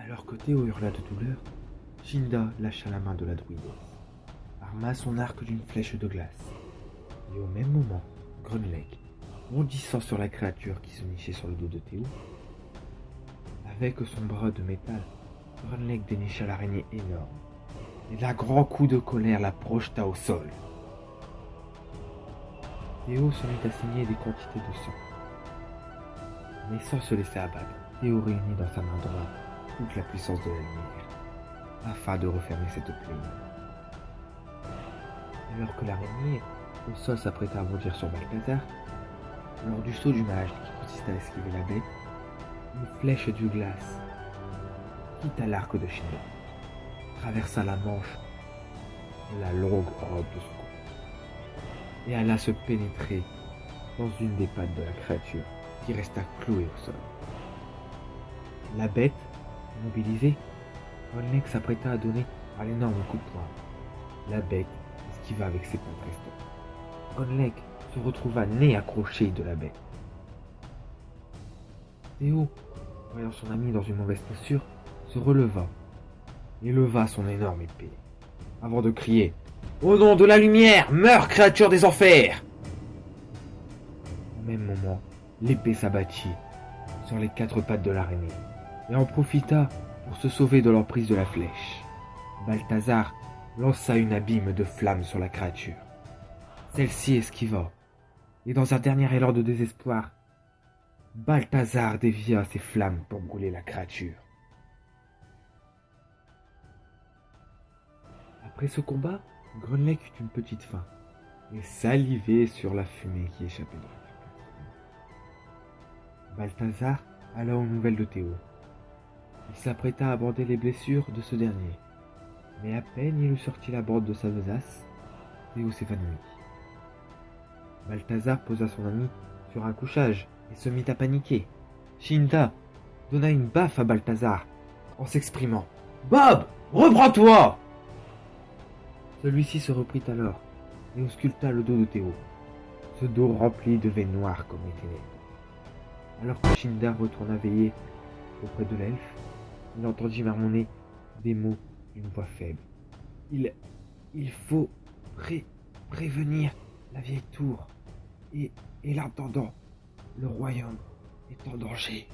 Alors que Théo hurla de douleur, Shinda lâcha la main de la druidesse, arma son arc d'une flèche de glace, et au même moment, Grunlek, bondissant sur la créature qui se nichait sur le dos de Théo, avec son bras de métal, Grunlek dénicha l'araignée énorme, et d'un grand coup de colère la projeta au sol. Théo se mit à saigner des quantités de sang. Mais sans se laisser abattre, Théo réunit dans sa main droite toute la puissance de la lumière, afin de refermer cette plaie. Alors que l'araignée, au sol, s'apprêta à bondir sur Balthazar, lors du saut du mage qui consistait à esquiver la bête, une flèche de glace quitta l'arc de Shinda, traversa la manche de la longue robe de son cou, et alla se pénétrer dans une des pattes de la créature qui resta clouée au sol. La bête, immobilisée, Grunlek s'apprêta à donner un énorme coup de poing. La bête esquiva avec ses pattes restantes. Grunlek se retrouva nez accroché de la bête. Théo, voyant son ami dans une mauvaise posture, se releva et leva son énorme épée, avant de crier « Au nom de la lumière, meurs, créature des enfers !» Au même moment, l'épée s'abattit sur les quatre pattes de l'araignée et en profita pour se sauver de l'emprise de la flèche. Balthazar lança une abîme de flammes sur la créature. Celle-ci esquiva, et dans un dernier élan de désespoir, Balthazar dévia ses flammes pour brûler la créature. Après ce combat, Grunlek eut une petite faim et salivait sur la fumée qui échappait de la poitrine. Balthazar alla aux nouvelles de Théo. Il s'apprêta à bander les blessures de ce dernier, mais à peine il eut sorti la bande de sa besace, Théo s'évanouit. Balthazar posa son ami sur un couchage et se mit à paniquer. Shinda donna une baffe à Balthazar en s'exprimant « Bob, reprends-toi !» Celui-ci se reprit alors et ausculta le dos de Théo, ce dos rempli de veines noires comme les ténèbres. Alors que Shinda retourna veiller auprès de l'elfe, il entendit marmonner des mots d'une voix faible. Il faut prévenir la vieille tour et l'intendant. Le royaume est en danger.